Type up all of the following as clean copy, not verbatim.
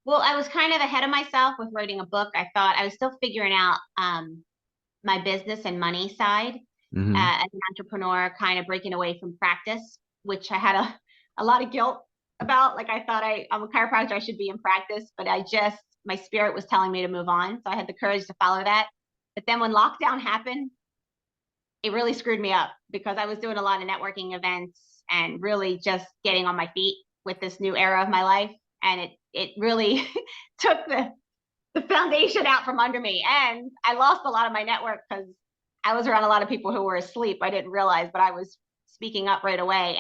Well, I was kind of ahead of myself with writing a book. I thought I was still figuring out my business and money side Hmm. as an entrepreneur, kind of breaking away from practice, which I had a lot of guilt about. Like I thought I'm a chiropractor, I should be in practice, but my spirit was telling me to move on. So I had the courage to follow that. But then when lockdown happened, it really screwed me up because I was doing a lot of networking events and really just getting on my feet with this new era of my life. And it really took the foundation out from under me. And I lost a lot of my network because I was around a lot of people who were asleep. I didn't realize, but I was speaking up right away.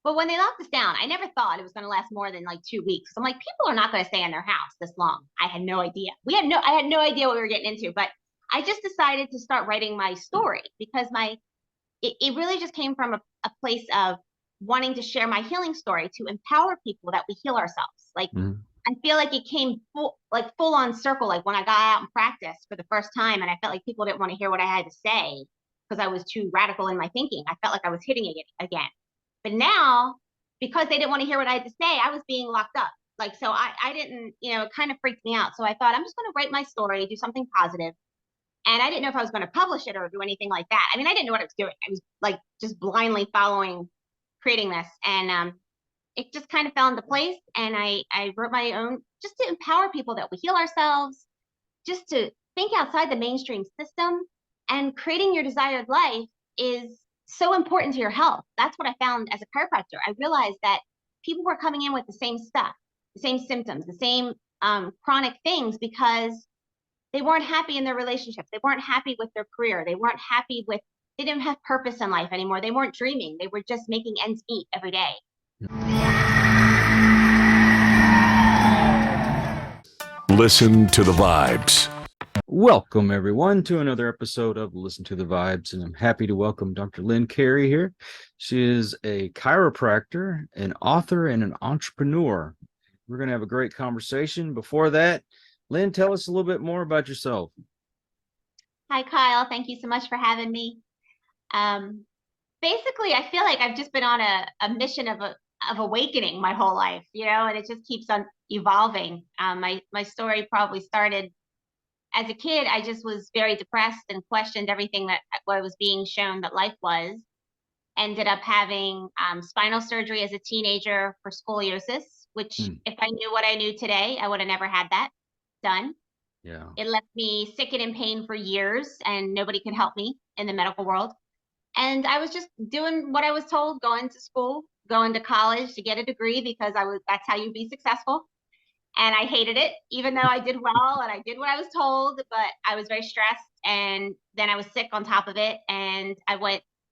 But when they locked us down, I never thought it was going to last more than like 2 weeks. I'm like, people are not going to stay in their house this long. I had no idea. I had no idea what we were getting into, but I just decided to start writing my story because it really just came from a place of wanting to share my healing story to empower people that we heal ourselves. Like Hmm. I feel like it came full on circle, like when I got out and practiced for the first time, and I felt like people didn't want to hear what I had to say because I was too radical in my thinking. I felt like I was hitting it again. But now, because they didn't want to hear what I had to say, I was being locked up. Like, so I didn't, it kind of freaked me out. So I thought I'm just going to write my story, do something positive. And I didn't know if I was going to publish it or do anything like that. I mean, I didn't know what I was doing. I was like just blindly following, creating this. And it just kind of fell into place. And I wrote my own just to empower people that we heal ourselves, just to think outside the mainstream system. And creating your desired life is so important to your health. That's what I found as a chiropractor. I realized that people were coming in with the same stuff, the same symptoms, the same chronic things because they weren't happy in their relationships. They weren't happy with their career. They didn't have purpose in life anymore. They weren't dreaming. They were just making ends meet every day. Listen to the vibes. Welcome, everyone, to another episode of Listen to the Vibes. And I'm happy to welcome Dr. Lynn Carey here. She is a chiropractor, an author, and an entrepreneur. We're going to have a great conversation. Before that, Lynn, tell us a little bit more about yourself. Hi, Kyle. Thank you so much for having me. Um, Basically, I feel like I've just been on a mission of awakening my whole life, and it just keeps on evolving. My story probably started as a kid. I just was very depressed and questioned everything that what was being shown that life was. Ended up having spinal surgery as a teenager for scoliosis, which Hmm. if I knew what I knew today, I would have never had that done. Yeah. It left me sick and in pain for years, and nobody could help me in the medical world. And I was just doing what I was told, going to school, going to college to get a degree because that's how you be successful. And I hated it, even though I did well and I did what I was told, but I was very stressed. And then I was sick on top of it. And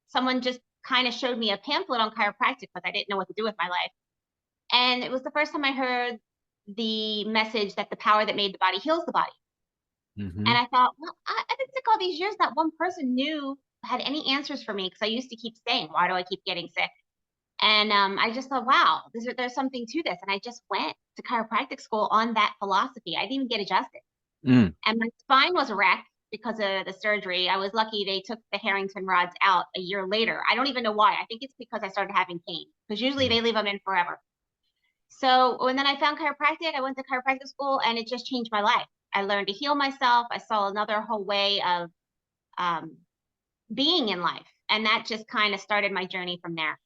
someone just kind of showed me a pamphlet on chiropractic because I didn't know what to do with my life. And it was the first time I heard the message that the power that made the body heals the body. And Hmm. I thought, well, I've been sick all these years. That one person knew had any answers for me because I used to keep saying, why do I keep getting sick? And I just thought, wow, there's something to this. And I just went to chiropractic school on that philosophy. I didn't even get adjusted. Mm. And my spine was a wreck because of the surgery. I was lucky they took the Harrington rods out a year later. I don't even know why. I think it's because I started having pain because usually Mm. they leave them in forever. So when then I found chiropractic, I went to chiropractic school and it just changed my life. I learned to heal myself. I saw another whole way of um, being in life. And that just kind of started my journey from there.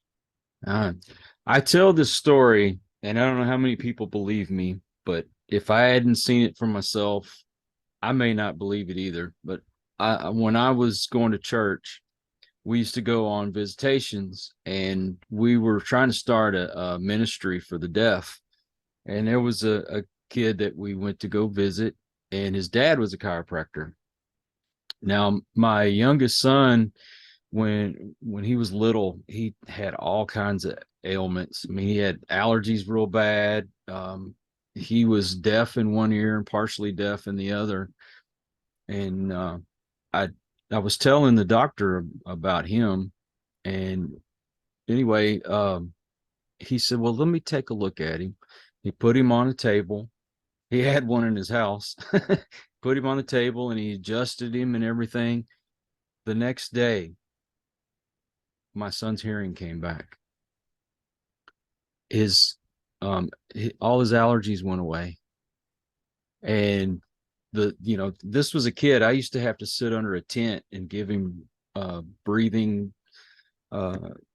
Uh, I tell this story, and I don't know how many people believe me, but if I hadn't seen it for myself, I may not believe it either. But when I was going to church, we used to go on visitations, and we were trying to start a ministry for the deaf. And there was a kid that we went to go visit, and his dad was a chiropractor. Now, my youngest son, when he was little, he had all kinds of ailments. I mean, he had allergies real bad. He was deaf in one ear and partially deaf in the other. And I I was telling the doctor about him, and anyway, he said, "Well, let me take a look at him." He put him on a table. He had one in his house. Put him on the table, and he adjusted him and everything. The next day, my son's hearing came back. His all his allergies went away. And this was a kid. I used to have to sit under a tent and give him breathing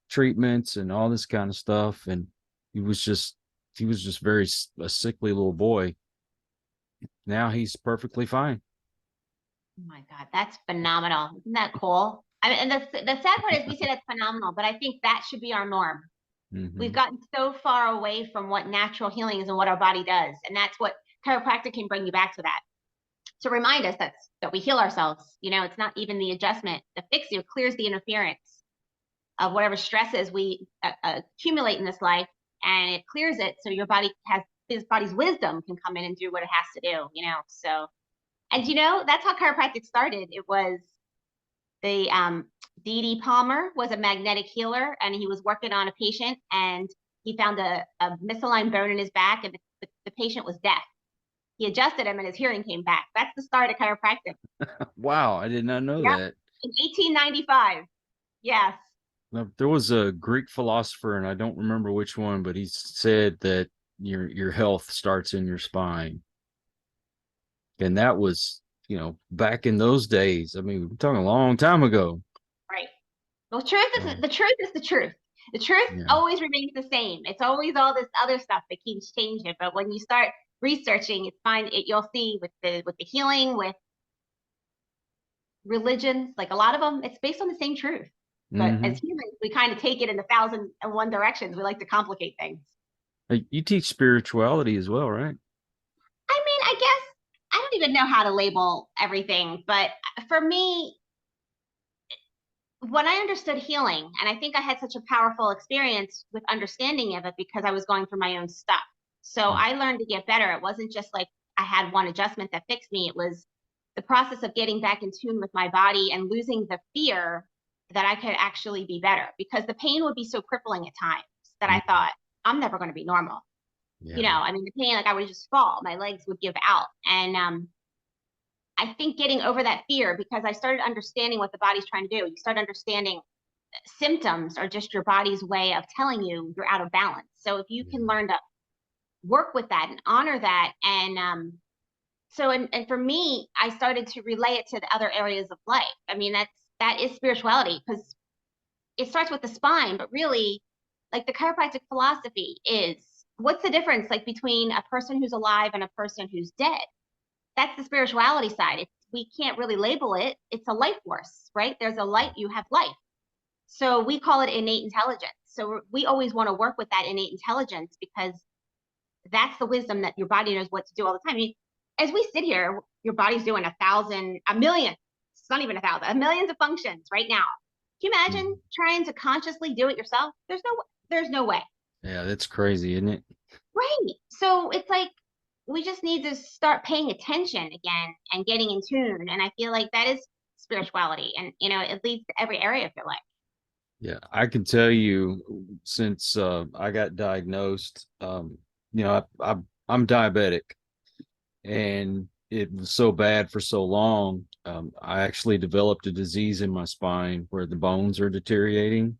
treatments and all this kind of stuff. And he was just a sickly little boy. Now he's perfectly fine. Oh my God, that's phenomenal. Isn't that cool? I mean, and the sad part is we say that's phenomenal, but I think that should be our norm. We've gotten so far away from what natural healing is and what our body does. And that's what chiropractic can bring you back to that. To remind us that we heal ourselves. It's not even the adjustment. The fixio clears the interference of whatever stresses we accumulate in this life, and it clears it so your body has his body's wisdom can come in and do what it has to do. So, and that's how chiropractic started. It was the D.D. Palmer was a magnetic healer, and he was working on a patient, and he found a misaligned bone in his back, and the patient was deaf. He adjusted him, and his hearing came back. That's the start of chiropractic. Wow, I did not know that. In 1895. Yes. Now, there was a Greek philosopher, and I don't remember which one, but he said that your health starts in your spine. And that was, back in those days. I mean, we're talking a long time ago. Right. Well, the truth is the truth. The truth always remains the same. It's always all this other stuff that keeps changing. But when you start researching, you'll see with the healing, with religions, like a lot of them, it's based on the same truth. But as humans, we kind of take it in 1,001 directions. We like to complicate things. You teach spirituality as well, right? I mean, I guess I don't even know how to label everything, but for me, when I understood healing, and I think I had such a powerful experience with understanding of it because I was going through my own stuff. So I learned to get better. It wasn't just like I had one adjustment that fixed me. It was the process of getting back in tune with my body and losing the fear that I could actually be better, because the pain would be so crippling at times that I thought, I'm never going to be normal. I mean, the pain, like I would just fall, my legs would give out. And I think getting over that fear, because I started understanding what the body's trying to do. You start understanding symptoms are just your body's way of telling you you're out of balance. So if you can learn to work with that and honor that, and for me, I started to relay it to the other areas of life. I mean, that is spirituality, because it starts with the spine, but really, like the chiropractic philosophy is, what's the difference like between a person who's alive and a person who's dead? That's the spirituality side. We can't really label it. It's a life force, right? There's a light, you have life. So we call it innate intelligence. So we always want to work with that innate intelligence, because that's the wisdom that your body knows what to do all the time. I mean, as we sit here, your body's doing 1,000, a million, it's not even 1,000, millions of functions right now. Can you imagine trying to consciously do it yourself? There's no way. Yeah, that's crazy, isn't it? Right. So it's like, we just need to start paying attention again and getting in tune. And I feel like that is spirituality, and it leads to every area of your life. Yeah, I can tell you, since I got diagnosed, I'm diabetic, and it was so bad for so long. I actually developed a disease in my spine where the bones are deteriorating.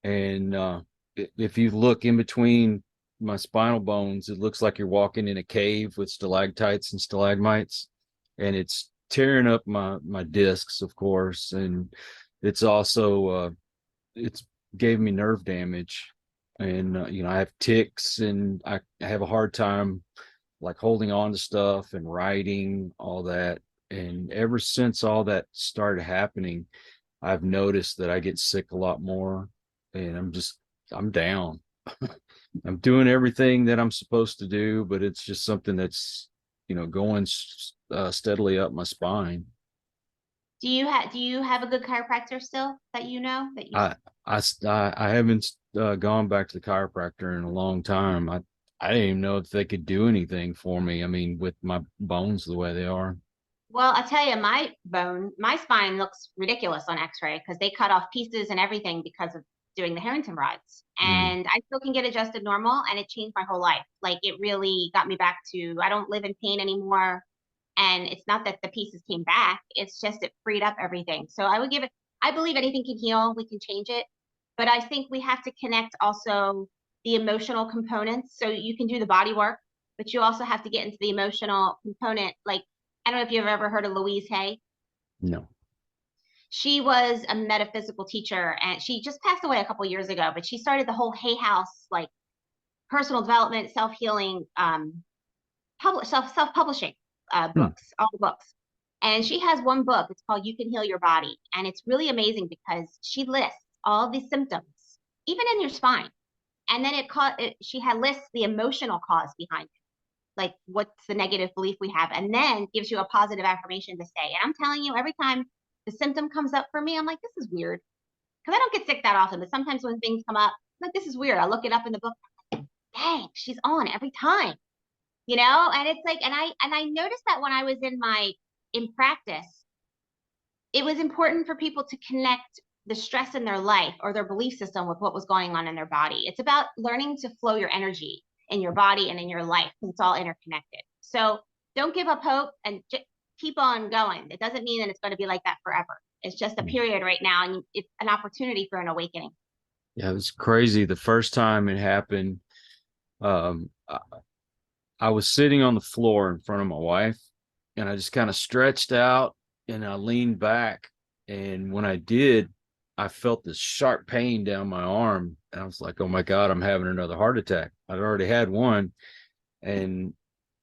And if you look in between my spinal bones, it looks like you're walking in a cave with stalactites and stalagmites, and it's tearing up my discs, of course. And it's also it's gave me nerve damage, and I have tics, and I have a hard time like holding on to stuff and writing, all that. And ever since all that started happening, I've noticed that I get sick a lot more, and I'm down. I'm doing everything that I'm supposed to do, but it's just something that's, going steadily up my spine. Do you have a good chiropractor still that you know that you? I haven't gone back to the chiropractor in a long time. I didn't even know if they could do anything for me. I mean, with my bones the way they are. Well, I'll tell you, my spine looks ridiculous on X-ray, because they cut off pieces and everything because of doing the Harrington rods. And I still can get adjusted normal, and it changed my whole life. Like, it really got me back to, I don't live in pain anymore. And it's not that the pieces came back, it's just it freed up everything. So I believe anything can heal, we can change it. But I think we have to connect also the emotional components. So you can do the body work, but you also have to get into the emotional component. Like, I don't know if you've ever heard of Louise Hay. No. She was a metaphysical teacher, and she just passed away a couple years ago, but she started the whole Hay House, like personal development, self-healing, self-publishing books, all the books. And she has one book, it's called You Can Heal Your Body. And it's really amazing because she lists all the symptoms, even in your spine. And then she had lists the emotional cause behind it. Like, what's the negative belief we have? And then gives you a positive affirmation to say. And I'm telling you, every time the symptom comes up for me, I'm like, this is weird. Because I don't get sick that often, but sometimes when things come up, I'm like, this is weird. I look it up in the book. Dang, she's on every time. And it's like, and I noticed that when I was in practice, it was important for people to connect the stress in their life or their belief system with what was going on in their body. It's about learning to flow your energy in your body and in your life, because it's all interconnected. So don't give up hope and keep on going. It doesn't mean that it's going to be like that forever. It's just a period right now, and it's an opportunity for an awakening. Yeah, it was crazy. The first time it happened, I was sitting on the floor in front of my wife, and I just kind of stretched out and I leaned back. And when I did, I felt this sharp pain down my arm. And I was like, oh my God, I'm having another heart attack. I'd already had one. And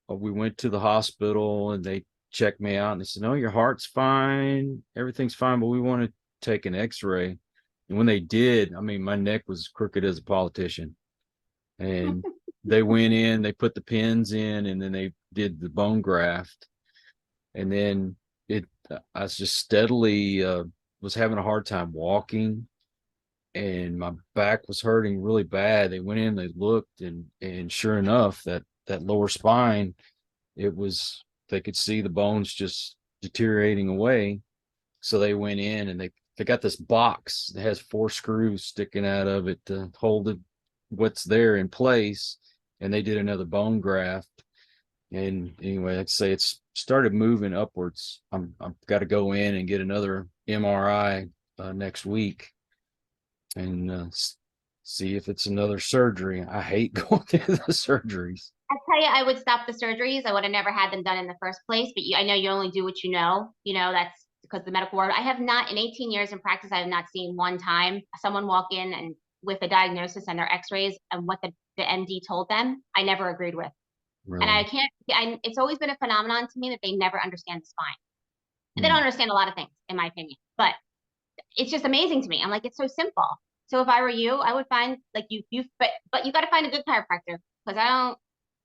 we went to the hospital and they checked me out and they said, no, your heart's fine. Everything's fine, but we want to take an x-ray. And when they did, I mean, my neck was crooked as a politician. And they went in, they put the pins in, and then they did the bone graft. And then I was just steadily was having a hard time walking, and my back was hurting really bad. They went in, they looked, and sure enough, that lower spine, they could see the bones just deteriorating away. So they went in and they got this box that has 4 screws sticking out of it to hold what's there in place. And they did another bone graft. And anyway, I'd say it's started moving upwards. I've got to go in and get another MRI next week and see if it's another surgery. I hate going through the surgeries. I tell you, I would stop the surgeries. I would have never had them done in the first place. But I know you only do what you know. That's because the medical world. I have not, in 18 years in practice, I have not seen one time someone walk in and with a diagnosis and their X-rays and what the MD told them, I never agreed with. Really? And it's always been a phenomenon to me that they never understand the spine. They don't understand a lot of things, in my opinion, but it's just amazing to me. I'm like, it's so simple. So if I were you, I would find but you got to find a good chiropractor, because I don't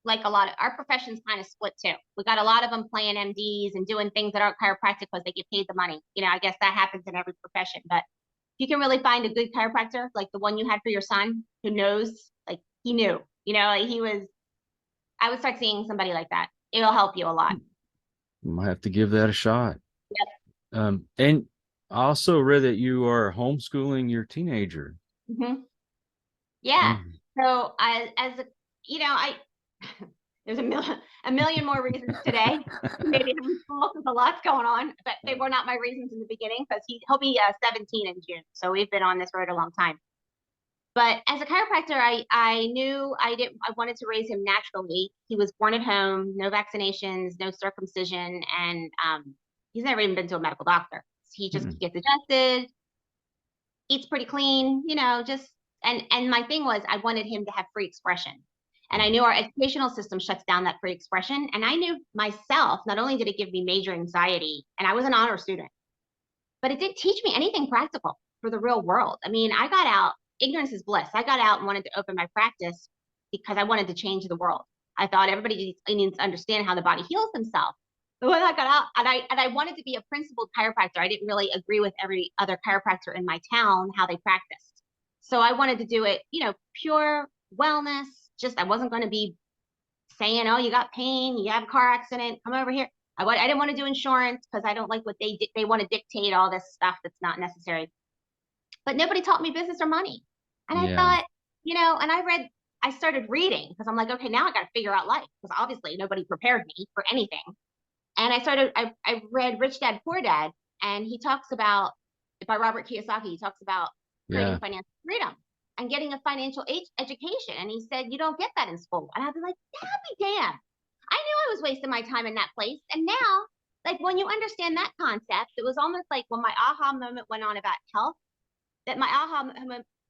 like a lot of our profession's kind of split too. We got a lot of them playing MDs and doing things that aren't chiropractic because they get paid the money. I guess that happens in every profession, but you can really find a good chiropractor, like the one you had for your son, who knows, like he knew, I would start seeing somebody like that. It'll help you a lot. I might have to give that a shot. Yep. And I also read that you are homeschooling your teenager. Mm-hmm. Yeah. So there's a million more reasons today. Maybe homeschool, there's a lot going on, but they were not my reasons in the beginning, because he'll be 17 in June. So we've been on this road a long time. But as a chiropractor, I knew I wanted to raise him naturally. He was born at home, no vaccinations, no circumcision, and he's never even been to a medical doctor. He just gets adjusted, eats pretty clean, and my thing was I wanted him to have free expression. And I knew our educational system shuts down that free expression. And I knew myself, not only did it give me major anxiety, and I was an honor student, but it didn't teach me anything practical for the real world. I mean, I got out, ignorance is bliss. I got out and wanted to open my practice because I wanted to change the world. I thought everybody needs to understand how the body heals themselves. But when I got out, and I wanted to be a principled chiropractor, I didn't really agree with every other chiropractor in my town, how they practiced. So I wanted to do it, pure wellness. Just, I wasn't going to be saying, oh, you got pain, you have a car accident, come over here. I didn't want to do insurance because I don't like what they want to dictate all this stuff that's not necessary. But nobody taught me business or money. And I thought, and I started reading, because I'm like, okay, now I got to figure out life, because obviously nobody prepared me for anything. And I read Rich Dad, Poor Dad, and he talks about, by Robert Kiyosaki, he talks about creating financial freedom. and getting a financial education. And he said, you don't get that in school. And I'd be like, yeah, be damned. I knew I was wasting my time in that place. And now, like, when you understand that concept, it was almost like when my aha moment went on about health, that my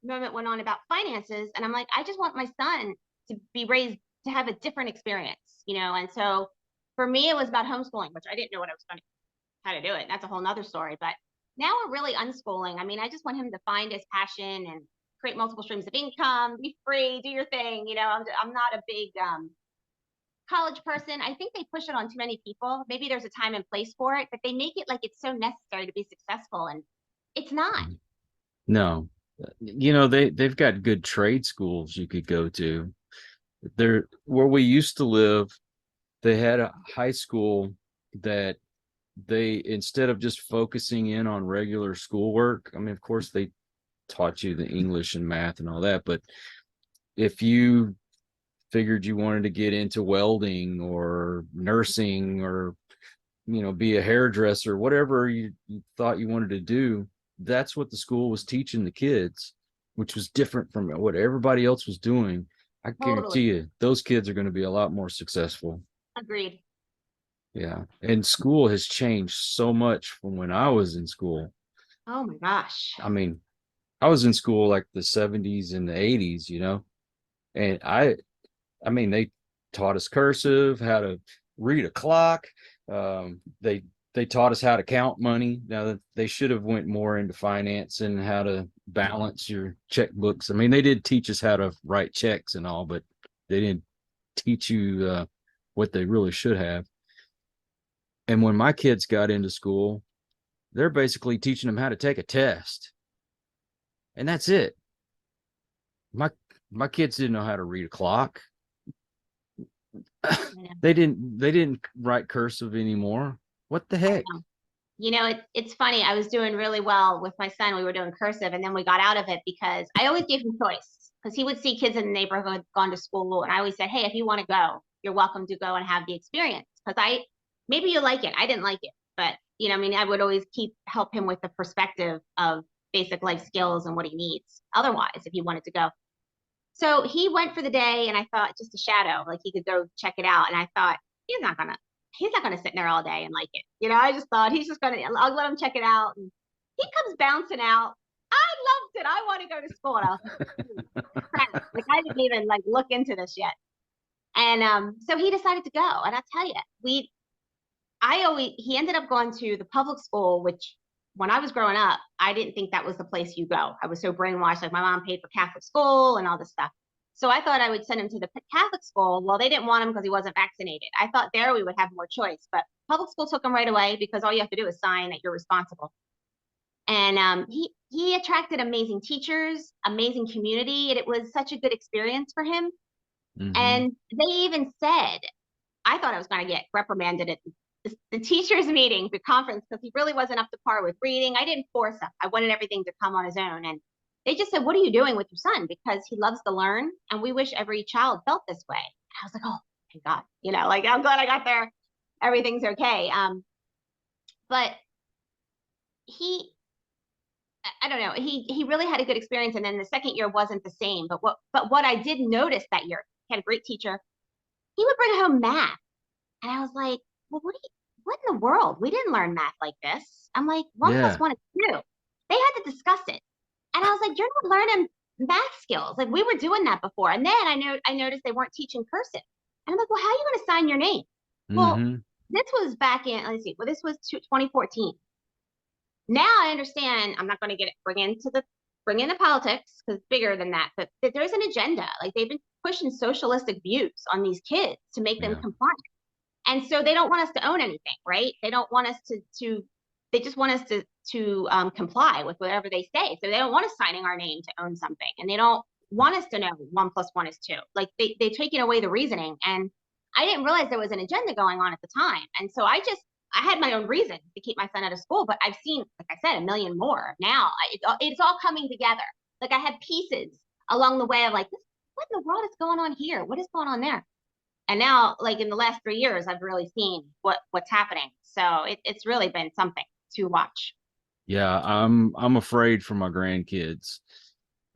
moment went on about finances. And I'm like, I just want my son to be raised to have a different experience, you know? And so for me, it was about homeschooling, which I didn't know what I was going to, how to do it. That's a whole nother story. But now we're really unschooling. I mean, I just want him to find his passion and create multiple streams of income, be free, do your thing. You know, I'm not a big college person. I think they push it on too many people. Maybe there's a time and place for it, but they make it like it's so necessary to be successful, and it's not. No, you know, they've got good trade schools you could go to. There, where we used to live, they had a high school that they, instead of just focusing in on regular schoolwork, I mean, of course they taught you the English and math and all that, but if you figured you wanted to get into welding or nursing or, you know, be a hairdresser, whatever you thought you wanted to do, that's what the school was teaching the kids, which was different from what everybody else was doing. I guarantee you those kids are going to be a lot more successful. Agreed. Yeah. And school has changed so much from when I was in school. Oh my gosh. I mean, I was in school like the 70s and the 80s, you know, and I mean, they taught us cursive, how to read a clock. They taught us how to count money. Now they should have went more into finance and how to balance your checkbooks. I mean, they did teach us how to write checks and all, but they didn't teach you what they really should have. And when my kids got into school, they're basically teaching them how to take a test. And that's it. My kids didn't know how to read a clock. They didn't write cursive anymore. What the heck? You know, it's funny. I was doing really well with my son. We were doing cursive, and then we got out of it because I always gave him choice, because he would see kids in the neighborhood gone to school, and I always said, hey, if you want to go, you're welcome to go and have the experience. Because maybe you like it. I didn't like it, but you know, I mean, I would always help him with the perspective of basic life skills and what he needs otherwise if he wanted to go. So he went for the day, and I thought, just a shadow, like he could go check it out. And I thought, he's not gonna sit there all day and like it. You know, I just thought I'll let him check it out. And he comes bouncing out. I loved it. I want to go to school. And I was like, crap. Like, I didn't even like look into this yet. And so he decided to go. And I tell you, he ended up going to the public school, which when I was growing up, I didn't think that was the place you go. I was so brainwashed. Like, my mom paid for Catholic school and all this stuff. So I thought I would send him to the Catholic school. Well, they didn't want him because he wasn't vaccinated. I thought there we would have more choice, but public school took him right away because all you have to do is sign that you're responsible. And he attracted amazing teachers, amazing community, and it was such a good experience for him. Mm-hmm. And they even said, I thought I was going to get reprimanded at the teachers meeting, the conference, because he really wasn't up to par with reading. I didn't force him. I wanted everything to come on his own. And they just said, what are you doing with your son? Because he loves to learn, and we wish every child felt this way. And I was like, oh, thank God. You know, like, I'm glad I got there. Everything's okay. But I don't know, he really had a good experience. And then the second year wasn't the same. But what I did notice that year, he had a great teacher. He would bring home math. And I was like, well, what in the world? We didn't learn math like this. I'm like, 1 + 1 is 2. They had to discuss it. And I was like, you're not learning math skills. Like, we were doing that before. And then I noticed they weren't teaching cursive. And I'm like, well, how are you going to sign your name? Mm-hmm. Well, this was back in, this was 2014. Now I understand. I'm not going to bring in the politics, because it's bigger than that, but there's an agenda. Like, they've been pushing socialistic views on these kids to make them compliant. And so they don't want us to own anything, right? They don't want us they just want us to comply with whatever they say. So they don't want us signing our name to own something. And they don't want us to know 1 + 1 is 2. Like, they're taking away the reasoning. And I didn't realize there was an agenda going on at the time. And so I had my own reason to keep my son out of school, but I've seen, like I said, a million more now. It's all coming together. Like, I had pieces along the way of like, what in the world is going on here? What is going on there? And now, like, in the last 3 years, I've really seen what's happening. So it's really been something to watch. Yeah, I'm afraid for my grandkids.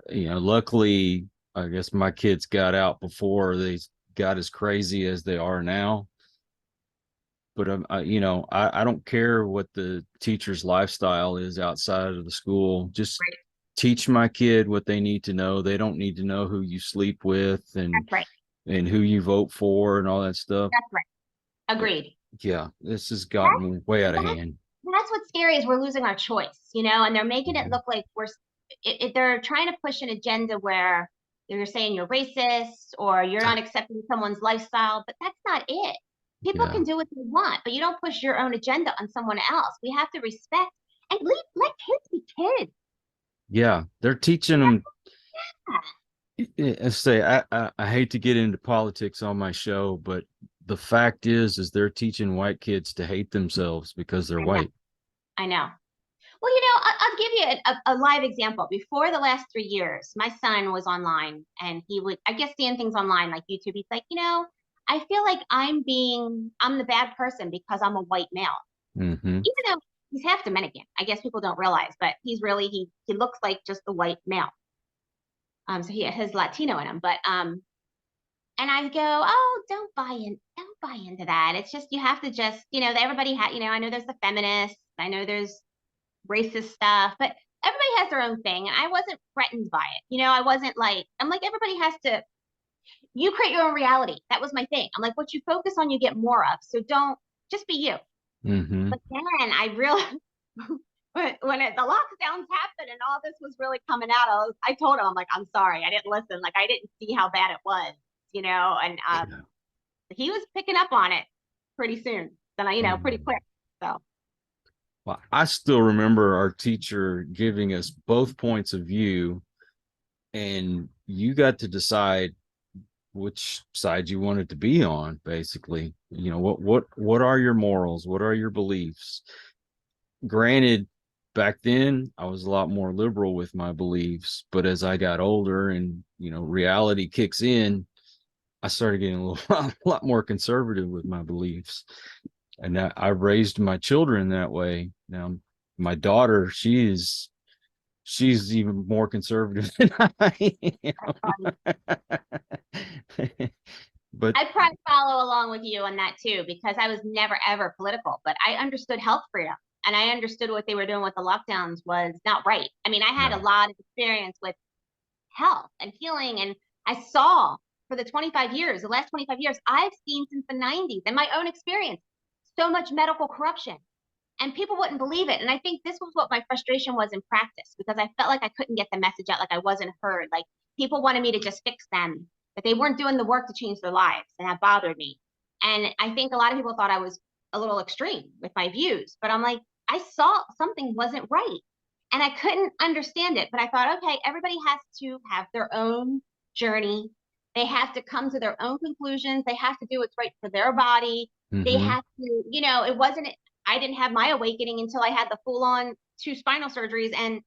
luckily, I guess my kids got out before they got as crazy as they are now. But I don't care what the teacher's lifestyle is outside of the school. Just Right. teach my kid what they need to know. They don't need to know who you sleep with That's right. and who you vote for and all that stuff. That's right. Agreed. Yeah, this has gotten way out of hand. That's what's scary is we're losing our choice, and they're making it look like they're trying to push an agenda where they're saying you're racist or you're not accepting someone's lifestyle, but that's not it. People Yeah. can do what they want, but you don't push your own agenda on someone else. We have to respect and let kids be kids. Yeah, they're teaching them. Yeah. I say I hate to get into politics on my show, but the fact is they're teaching white kids to hate themselves because they're white. I know. Well, I'll give you a live example. Before the last 3 years, my son was online and he would, I guess, seeing things online like YouTube. He's like, I feel like I'm the bad person because I'm a white male. Mm-hmm. Even though he's half Dominican. I guess people don't realize, but he's really, he looks like just the white male. So he has Latino in him, but, and I go, oh, don't buy into that. It's just, you have to just, everybody I know there's the feminists, I know there's racist stuff, but everybody has their own thing. And I wasn't threatened by it. I wasn't like, I'm like, everybody has to, you create your own reality. That was my thing. I'm like, what you focus on, you get more of. So don't just be you. Mm-hmm. But then I realized the lockdowns happened and all this was really coming out, I told him, I'm like, I'm sorry, I didn't listen. Like, I didn't see how bad it was, and he was picking up on it pretty soon. Then pretty quick. So. Well, I still remember our teacher giving us both points of view, and you got to decide which side you wanted to be on. Basically, what are your morals? What are your beliefs? Granted, back then I was a lot more liberal with my beliefs, but as I got older and reality kicks in, I started getting a lot more conservative with my beliefs. And I raised my children that way. Now, my daughter, she's even more conservative than I am. But I probably follow along with you on that too, because I was never ever political, but I understood health freedom and I understood what they were doing with the lockdowns was not right. I mean, I had a lot of experience with health and healing, and I saw for the last 25 years, I've seen since the 90s in my own experience, so much medical corruption and people wouldn't believe it. And I think this was what my frustration was in practice, because I felt like I couldn't get the message out, like I wasn't heard. Like people wanted me to just fix them, but they weren't doing the work to change their lives. And that bothered me. And I think a lot of people thought I was a little extreme with my views, but I'm like, I saw something wasn't right and I couldn't understand it. But I thought, okay, everybody has to have their own journey. They have to come to their own conclusions. They have to do what's right for their body. They have to, I didn't have my awakening until I had the full on 2 spinal surgeries and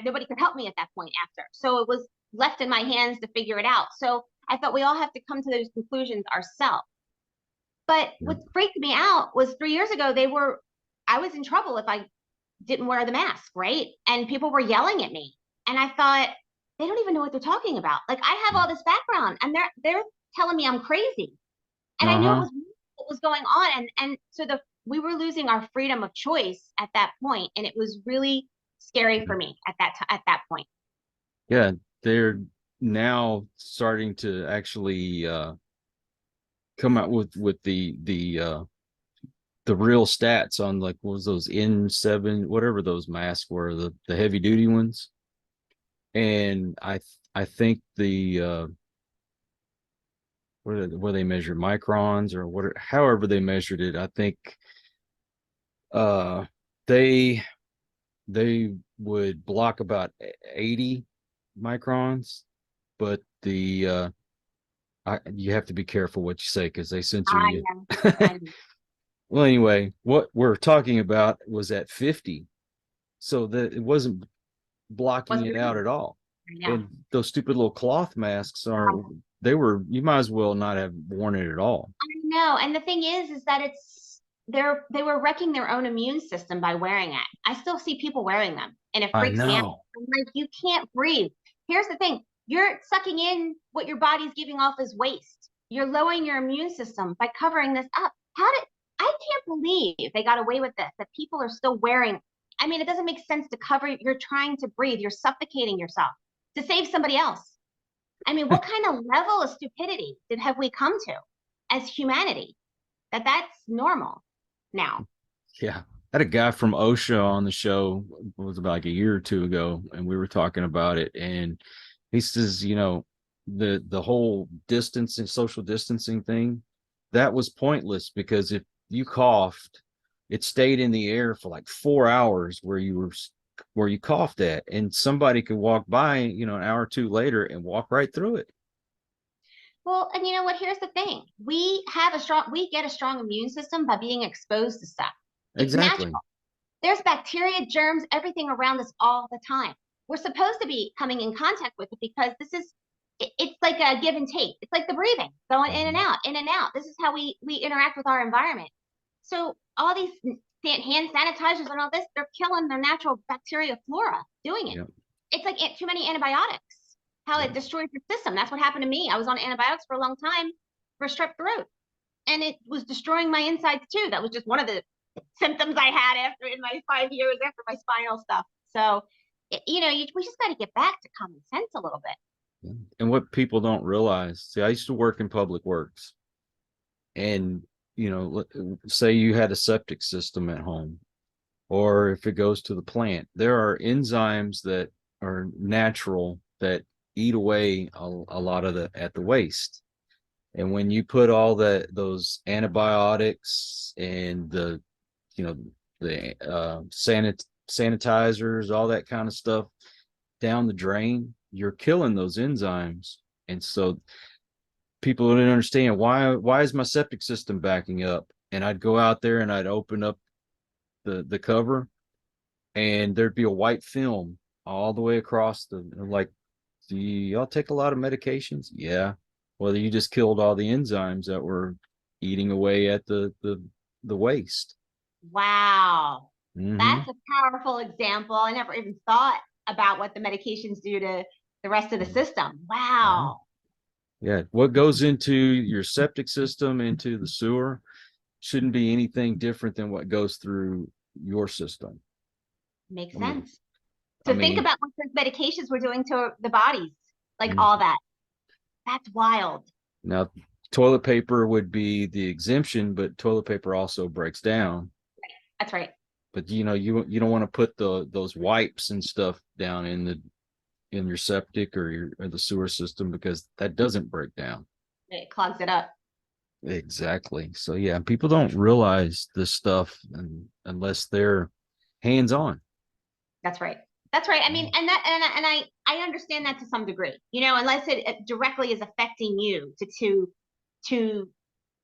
nobody could help me at that point after. So it was left in my hands to figure it out. So I thought we all have to come to those conclusions ourselves. But what freaked me out was 3 years ago, I was in trouble if I didn't wear the mask, right? And people were yelling at me. And I thought, they don't even know what they're talking about. Like I have all this background and they're telling me I'm crazy. And I knew what was going on. And so we were losing our freedom of choice at that point, and it was really scary for me at that point. Yeah, they're now starting to actually come out with the real stats on, like, what was those N7, whatever those masks were, the heavy duty ones. And I think where they measure microns or however they measured it, I think they would block about 80 microns, but you have to be careful what you say because they censor you. Well, anyway, what we're talking about was at 50, so that it wasn't blocking it out at all. And those stupid little cloth masks you might as well not have worn it at all. I know. And the thing is that they were wrecking their own immune system by wearing it. I still see people wearing them and it freaks me out. I'm like, you can't breathe. here's the thing. You're sucking in what your body's giving off as waste. You're lowering your immune system by covering this up. I can't believe they got away with this, that people are still wearing. I mean, it doesn't make sense to cover. You're trying to breathe. You're suffocating yourself to save somebody else. I mean, what kind of level of stupidity have we come to as humanity that's normal now? Yeah. I had a guy from OSHA on the show, it was about like a year or two ago, and we were talking about it. And he says, the whole distancing, social distancing thing, that was pointless, because if you coughed, it stayed in the air for like 4 hours where you coughed at, and somebody could walk by, an hour or two later and walk right through it. Well, and you know what? Here's the thing. We get a strong immune system by being exposed to stuff. It's Exactly. natural. There's bacteria, germs, everything around us all the time. We're supposed to be coming in contact with it because it's like a give and take. It's like the breathing, going in and out, in and out. This is how we interact with our environment. So all these hand sanitizers and all this, they're killing their natural bacteria flora doing it. Yep. It's like too many antibiotics, how it destroys your system. That's what happened to me. I was on antibiotics for a long time for strep throat, and it was destroying my insides too. That was just one of the symptoms I had in my 5 years after my spinal stuff. So, we just got to get back to common sense a little bit. And what people don't realize, see, I used to work in public works, and, say you had a septic system at home, or if it goes to the plant, there are enzymes that are natural that eat away a lot of the waste. And when you put all those antibiotics and the sanitizers, all that kind of stuff down the drain, you're killing those enzymes. And so people didn't understand, why is my septic system backing up? And I'd go out there and I'd open up the cover, and there'd be a white film all the way across like, do y'all take a lot of medications? Yeah. Well, you just killed all the enzymes that were eating away at the waste. Wow. Mm-hmm. That's a powerful example. I never even thought about what the medications do to the rest of the system. Wow. Yeah. What goes into your septic system, into the sewer, shouldn't be anything different than what goes through your system. Makes sense. So think about what those medications were doing to the bodies, like all that. That's wild. Now, toilet paper would be the exemption, but toilet paper also breaks down. That's right. But you don't want to put those wipes and stuff down in your septic or the sewer system, because that doesn't break down. It clogs it up. Exactly. So yeah, people don't realize this stuff unless they're hands-on. That's right. That's right. I mean, and I understand that to some degree, unless it directly is affecting you to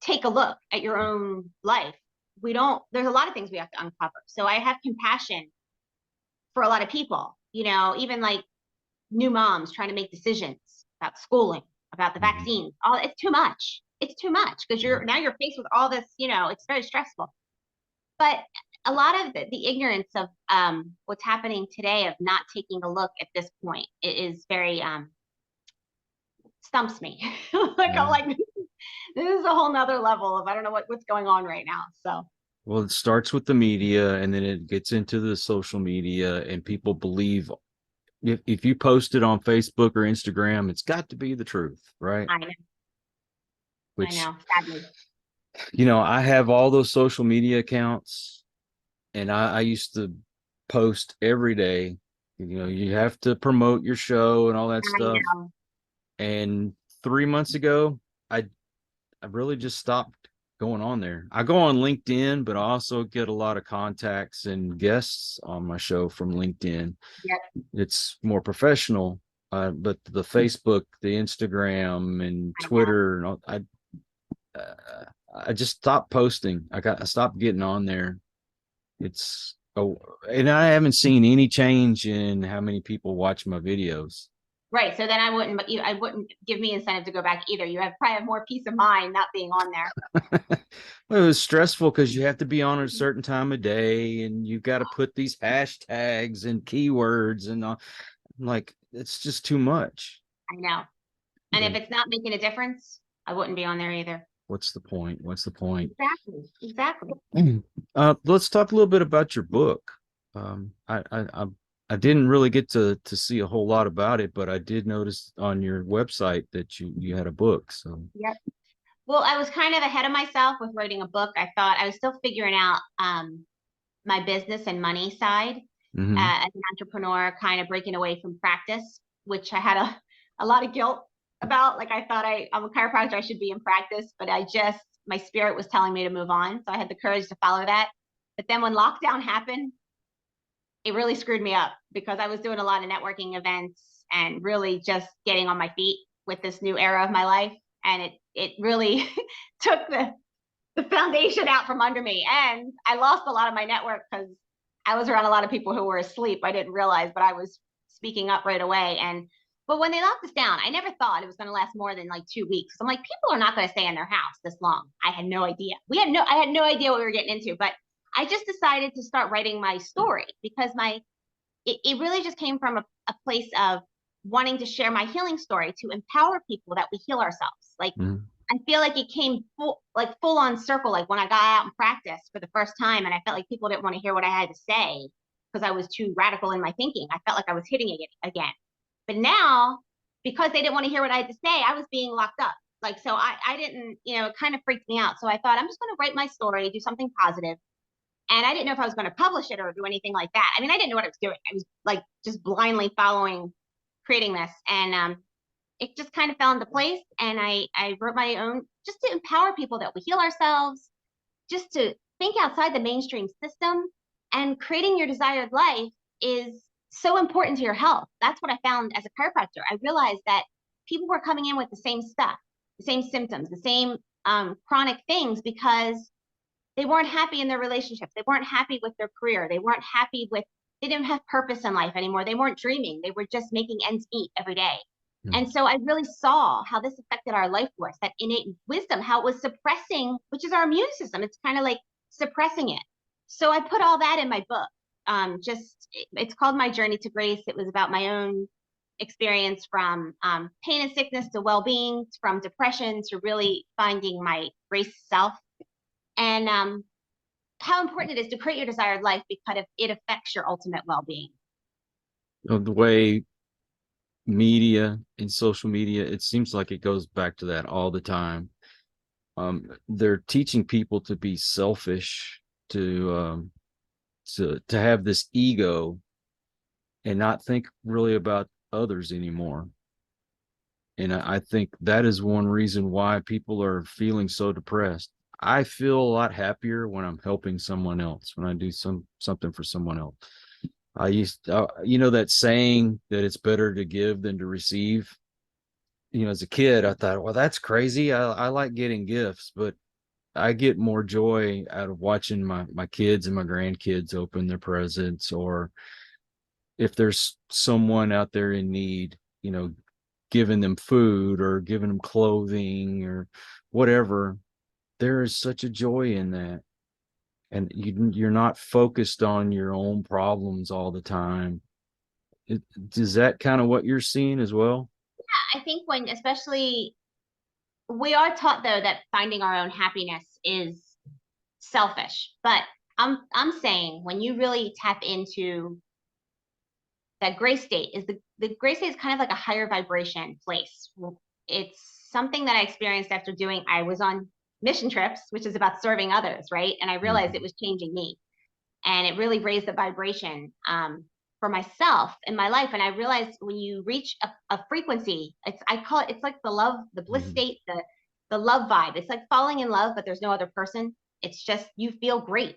take a look at your own life. There's a lot of things we have to uncover. So I have compassion for a lot of people, even like new moms trying to make decisions about schooling, about the vaccines. It's too much. It's too much, because you're faced with all this, it's very stressful. But a lot of the ignorance of what's happening today, of not taking a look at this point, it is very stumps me. I'm like, this is a whole nother level of, I don't know what's going on right now. So, well, it starts with the media, and then it gets into the social media, and people believe if you post it on Facebook or Instagram, it's got to be the truth, right? I know. Sadly. I have all those social media accounts, and I used to post every day. You have to promote your show and all that stuff. And 3 months ago, I really just stopped going on there. I go on LinkedIn, but I also get a lot of contacts and guests on my show from LinkedIn. Yep. It's more professional, but the Facebook, the Instagram, and Twitter, and all, I just stopped posting. I stopped getting on there. And I haven't seen any change in how many people watch my videos. Right. So then I wouldn't give me incentive to go back either. You probably have more peace of mind not being on there. Well, it was stressful because you have to be on at a certain time of day, and you've got to put these hashtags and keywords, and like, it's just too much. I know. And if And it's not making a difference, I wouldn't be on there either. what's the point? What's the point? Exactly. Exactly. Let's talk a little bit about your book. I didn't really get to see a whole lot about it, but I did notice on your website that you had a book. So Yep. Well, I was kind of ahead of myself with writing a book. I thought I was still figuring out my business and money side mhm. as an entrepreneur, kind of breaking away from practice, which I had a lot of guilt about. Like I thought I'm a chiropractor, I should be in practice, but my spirit was telling me to move on. So I had the courage to follow that. But then when lockdown happened, it really screwed me up because I was doing a lot of networking events and really just getting on my feet with this new era of my life. And it really took the foundation out from under me. And I lost a lot of my network because I was around a lot of people who were asleep. I didn't realize, but I was speaking up right away. But when they locked us down, I never thought it was going to last more than like 2 weeks. I'm like, people are not going to stay in their house this long. I had no idea. I had no idea what we were getting into, but I just decided to start writing my story because it really just came from a place of wanting to share my healing story to empower people that we heal ourselves. Like, Mhm. I feel like it came full on circle. Like when I got out and practiced for the first time, and I felt like people didn't want to hear what I had to say because I was too radical in my thinking. I felt like I was hitting it again. But now, because they didn't want to hear what I had to say, I was being locked up. Like, so I didn't, it kind of freaked me out. So I thought I'm just going to write my story, do something positive. And I didn't know if I was going to publish it or do anything like that. I mean, I didn't know what I was doing. I was like just blindly following, creating this. And it just kind of fell into place. And I wrote my own just to empower people that we heal ourselves, just to think outside the mainstream system. And creating your desired life is so important to your health. That's what I found as a chiropractor. I realized that people were coming in with the same stuff, the same symptoms, the same chronic things because they weren't happy in their relationships. They weren't happy with their career. They didn't have purpose in life anymore. They weren't dreaming. They were just making ends meet every day. Mhm. And so I really saw how this affected our life force, that innate wisdom, how it was suppressing, which is our immune system. It's kind of like suppressing it. So I put all that in my book. It's called My Journey to Grace. It was about my own experience from pain and sickness to well-being, from depression to really finding my grace self. And how important it is to create your desired life because it affects your ultimate well-being. Of the way media and social media, it seems like it goes back to that all the time. They're teaching people to be selfish, to have this ego and not think really about others anymore. And I think that is one reason why people are feeling so depressed. I feel a lot happier when I'm helping someone else, when I do something for someone else. I used to, that saying that it's better to give than to receive. As a kid, I thought, well, that's crazy. I like getting gifts, but I get more joy out of watching my kids and my grandkids open their presents, or if there's someone out there in need, giving them food or giving them clothing or whatever. There is such a joy in that. And you're not focused on your own problems all the time. Is that kind of what you're seeing as well? I think especially we are taught though that finding our own happiness is selfish, but I'm saying when you really tap into that gray state, is the gray state is kind of like a higher vibration place. It's something that I experienced after I was on mission trips, which is about serving others, right? And I realized it was changing me, and it really raised the vibration for myself in my life. And I realized when you reach a frequency, I call it's like the bliss Mhm. state, the love vibe. It's like falling in love, but there's no other person. It's just you feel great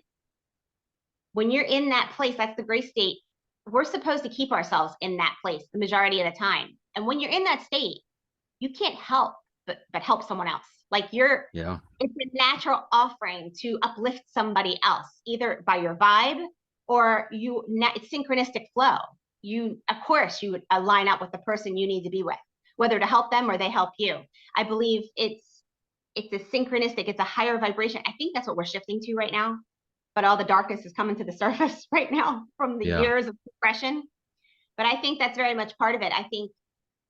when you're in that place. That's the gray state. We're supposed to keep ourselves in that place the majority of the time. And when you're in that state, you can't help but help someone else. Like Yeah. it's a natural offering to uplift somebody else, either by your vibe or it's synchronistic flow. Of course, you would line up with the person you need to be with, whether to help them or they help you. I believe it's a synchronistic, it's a higher vibration. I think that's what we're shifting to right now. But all the darkness is coming to the surface right now from the Yeah. years of suppression. But I think that's very much part of it. I think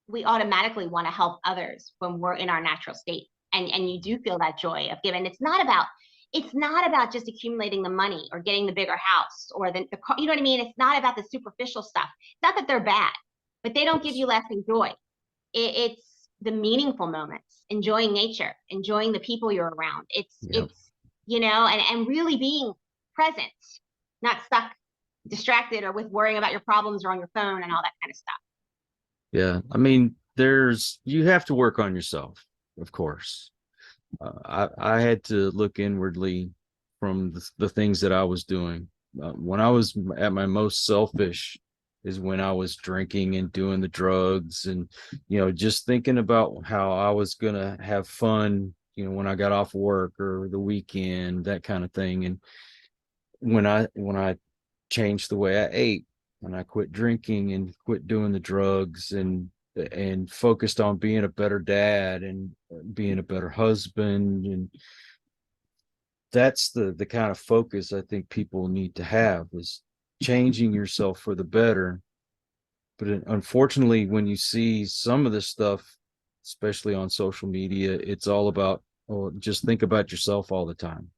we automatically want to help others when we're in our natural state. And you do feel that joy of giving. It's not about just accumulating the money or getting the bigger house or the car, you know what I mean? It's not about the superficial stuff. It's not that they're bad, but they don't give you lasting joy. It's the meaningful moments, enjoying nature, enjoying the people you're around. It's and really being present, not stuck, distracted, or with worrying about your problems or on your phone and all that kind of stuff. Yeah. I mean, you have to work on yourself, of course. I had to look inwardly from the things that I was doing. When I was at my most selfish is when I was drinking and doing the drugs and, just thinking about how I was going to have fun, when I got off work or the weekend, that kind of thing. And when I changed the way I ate, when I quit drinking and quit doing the drugs and focused on being a better dad and being a better husband, and that's the kind of focus I think people need to have, is changing yourself for the better. But unfortunately, when you see some of this stuff, especially on social media, it's all about, just think about yourself all the time.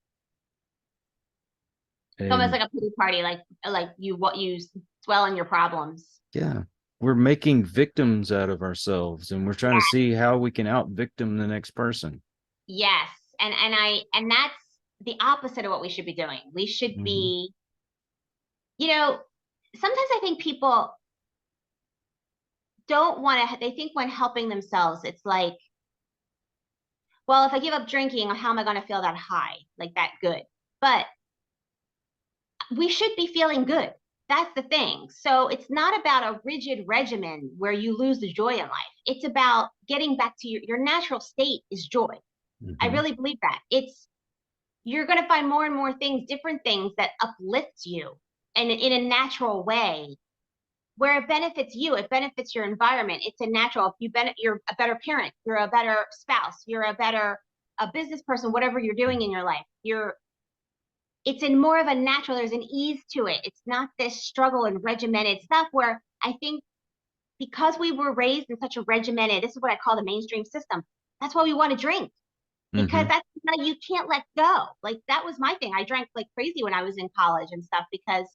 It's almost like a pity party, like you dwell on your problems. Yeah, we're making victims out of ourselves, and we're trying to see how we can out victim the next person. Yes, and that's the opposite of what we should be doing. We should be, sometimes I think people don't want to. They think when helping themselves, it's like, well, if I give up drinking, how am I going to feel that high, like that good? But we should be feeling good. That's the thing. So it's not about a rigid regimen where you lose the joy in life. It's about getting back to your natural state is joy. I really believe that. You're going to find more and more things, different things that uplift you and in a natural way where it benefits you. It benefits your environment. It's a natural. You're a better parent. You're a better spouse. You're a business person, whatever you're doing in your life. It's in more of a natural, there's an ease to it. It's not this struggle and regimented stuff where I think because we were raised in such a regimented, this is what I call the mainstream system. That's why we want to drink, because that's how you can't let go. Like that was my thing. I drank like crazy when I was in college and stuff because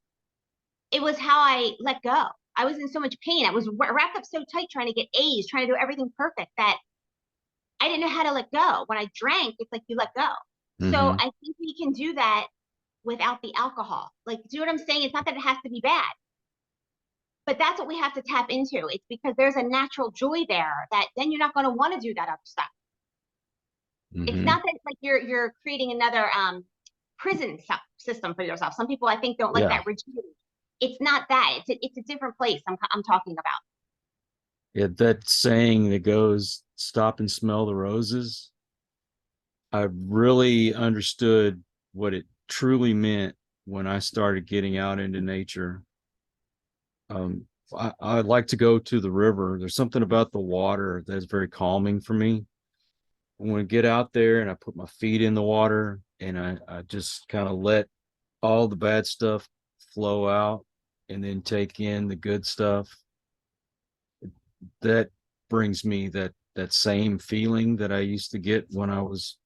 it was how I let go. I was in so much pain. I was wrapped up so tight trying to get A's, trying to do everything perfect that I didn't know how to let go. When I drank, it's like you let go. So I think we can do that without the alcohol. Like, do you know what I'm saying? It's not that it has to be bad, but that's what we have to tap into. It's because there's a natural joy there that then you're not going to want to do that other stuff. It's not that like you're creating another prison system for yourself. Some people I think don't like that rigidity. It's not that. It's a different place I'm talking about. Yeah, that saying that goes, "Stop and smell the roses." I really understood what it truly meant when I started getting out into nature. I like to go to the river. There's something about the water that's very calming for me. I want to get out there and I put my feet in the water and I just kind of let all the bad stuff flow out and then take in the good stuff. That brings me that same feeling that I used to get when I was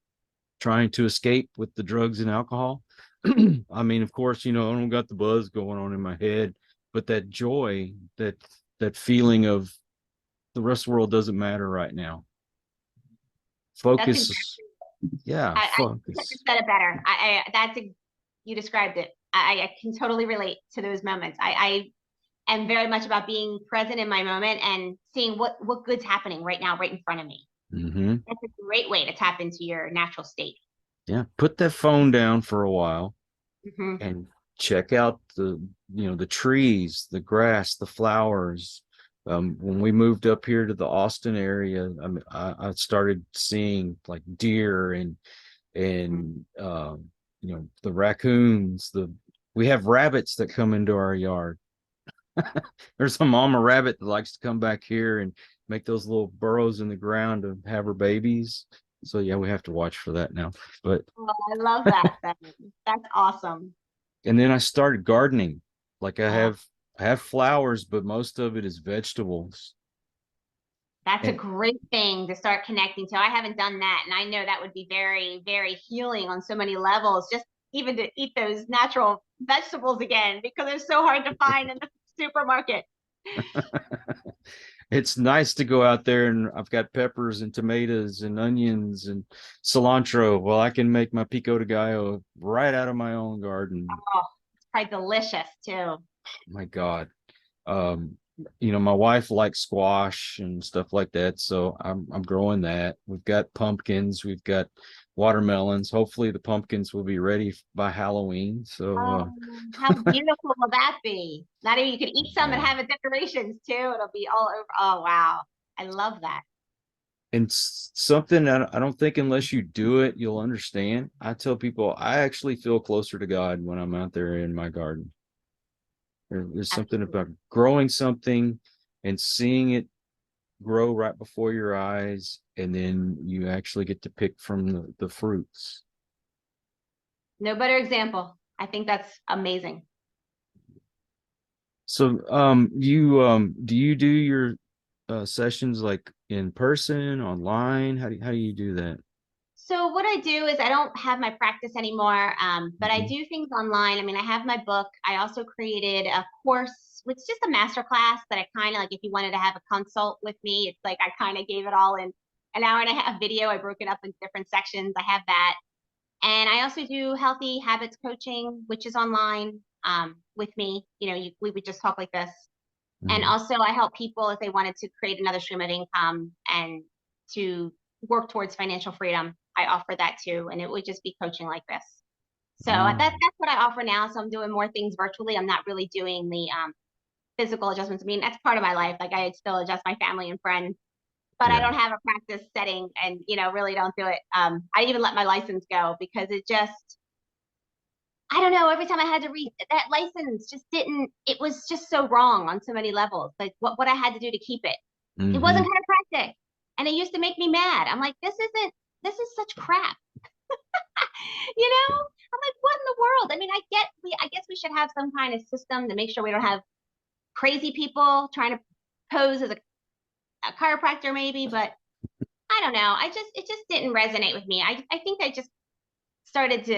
trying to escape with the drugs and alcohol. I mean, of course, I don't got the buzz going on in my head, but that joy, that feeling of the rest of the world doesn't matter right now. Focus. I said it better. You described it. I can totally relate to those moments. I am very much about being present in my moment and seeing what good's happening right now, right in front of me. That's a great way to tap into your natural state. Yeah, put that phone down for a while and check out the trees, the grass, the flowers. When we moved up here to the Austin area, I started seeing like deer and the raccoons. We have rabbits that come into our yard. There's a mama rabbit that likes to come back here and make those little burrows in the ground to have her babies. So yeah, we have to watch for that now. But I love that. That's awesome. And then I started gardening. Like I I have flowers, but most of it is vegetables. That's a And great thing to start connecting to. I haven't done that, and I know that would be very, very healing on so many levels, just even to eat those natural vegetables again, because they're so hard to find in the supermarket. it's nice to go out there, and I've got peppers and tomatoes and onions and cilantro. Well, I can make my pico de gallo right out of my own garden. Oh, it's probably delicious too. My God. Um, my wife likes squash and stuff like that, so I'm growing that. We've got pumpkins, we've got watermelons. Hopefully the pumpkins will be ready by Halloween. So How beautiful will that be? Not even you could eat some and yeah. have it decorations too. It'll be all over. Oh, wow. I love that. And something that I don't think unless you do it, you'll understand. I tell people I actually feel closer to God when I'm out there in my garden. There's something Absolutely. about growing something and seeing it grow right before your eyes, and then you actually get to pick from the fruits. No better example. I think that's amazing. So do you do your sessions like in person, online? How do you do that? So what I do is I don't have my practice anymore, but I Mhm. do things online. I mean, I have my book. I also created a course, which is just a master class that I kind of like, if you wanted to have a consult with me, it's like I kind of gave it all in an hour and a half video. I broke it up in different sections. I have that. And I also do healthy habits coaching, which is online with me. We would just talk like this. And Mhm. also, I help people if they wanted to create another stream of income and to work towards financial freedom. I offer that too, and it would just be coaching like this. So that's what I offer now. So I'm doing more things virtually. I'm not really doing the physical adjustments. I mean, that's part of my life. Like I still adjust my family and friends, but I Yeah. don't have a practice setting, and really don't do it. I even let my license go because it just, I don't know, every time I had to read that license just didn't, it was just so wrong on so many levels. Like what I had to do to keep it. It wasn't Hmm. chiropractic. And it used to make me mad. I'm like, this is such crap. I'm like, what in the world? I mean, I guess we should have some kind of system to make sure we don't have crazy people trying to pose as a chiropractor maybe, but I don't know. It just didn't resonate with me. I think I just started to,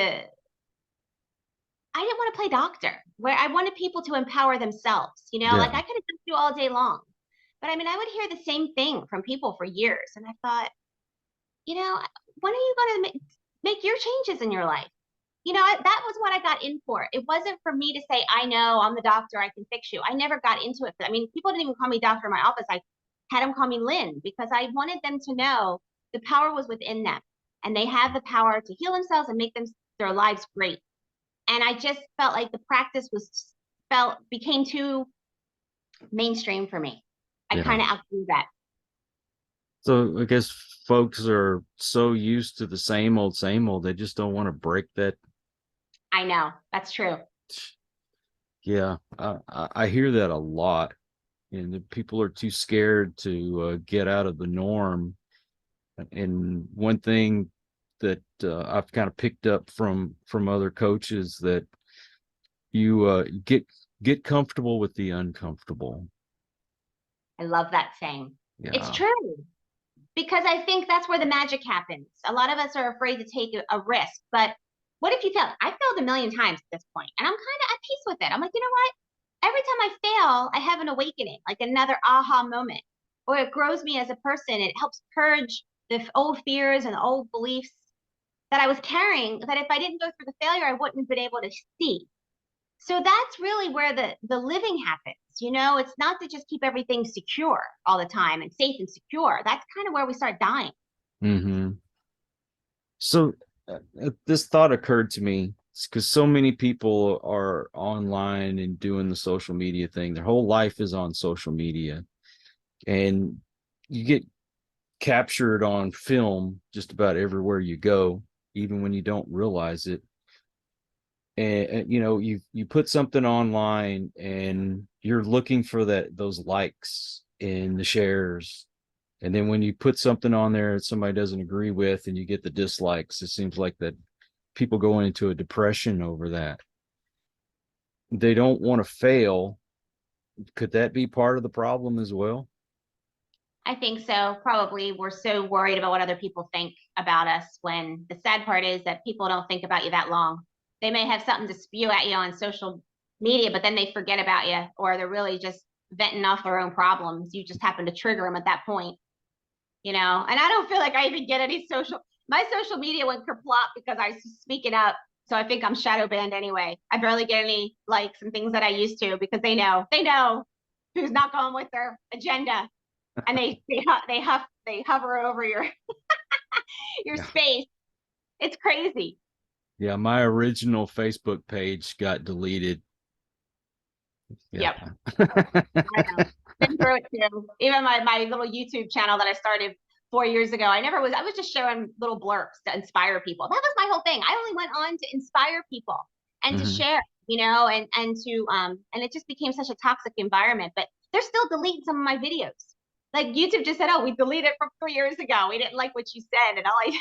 I didn't want to play doctor where I wanted people to empower themselves, like Yeah. I could have done you all day long. But I mean, I would hear the same thing from people for years. And I thought, you know, when are you going to make your changes in your life? That was what I got in for. It wasn't for me to say, I know I'm the doctor, I can fix you. I never got into it. I mean, people didn't even call me doctor in my office. I had them call me Lynn because I wanted them to know the power was within them and they have the power to heal themselves and make their lives great. And I just felt like the practice became too mainstream for me. I Yeah. kind of outgrew that. So I guess folks are so used to the same old, they just don't want to break that. I know that's true. Yeah, I hear that a lot, and the people are too scared to get out of the norm. And one thing that I've kind of picked up from other coaches that you get comfortable with the uncomfortable. I love that saying. It's Yeah. true because I think that's where the magic happens. A lot of us are afraid to take a risk, but what if you fail? I failed a million times at this point, and I'm kind of at peace with it. I'm like, you know what? Every time I fail, I have an awakening, like another aha moment, or it grows me as a person. It helps purge the old fears and old beliefs that I was carrying that if I didn't go through the failure, I wouldn't have been able to see. So that's really where the living happens. It's not to just keep everything secure all the time and safe and secure. That's kind of where we start dying. Hmm. So this thought occurred to me because so many people are online and doing the social media thing. Their whole life is on social media, and you get captured on film just about everywhere you go, even when you don't realize it. And you put something online and you're looking for those likes and the shares, and then when you put something on there that somebody doesn't agree with and you get the dislikes, it seems like that people go into a depression over that. They don't want to fail, Could that be part of the problem as well? I think so. Probably we're so worried about what other people think about us, when the sad part is that people don't think about you that long. They may have something to spew at you on social media, but then they forget about you, or they're really just venting off their own problems. You just happen to trigger them at that point, And I don't feel like I even get any my social media went kerplop because I was speaking up. So I think I'm shadow banned anyway. I barely get any likes and things that I used to, because they know who's not going with their agenda, and they hover over your your Yeah. space. It's crazy. Yeah, my original Facebook page got deleted. Yep. Yeah. I know. Been through it too. Even my little YouTube channel that I started 4 years ago, I was just showing little blurbs to inspire people. That was my whole thing. I only went on to inspire people and to Mhm. share, and to and it just became such a toxic environment. But they're still deleting some of my videos. Like YouTube just said, "Oh, we deleted it from 3 years ago. We didn't like what you said," and all I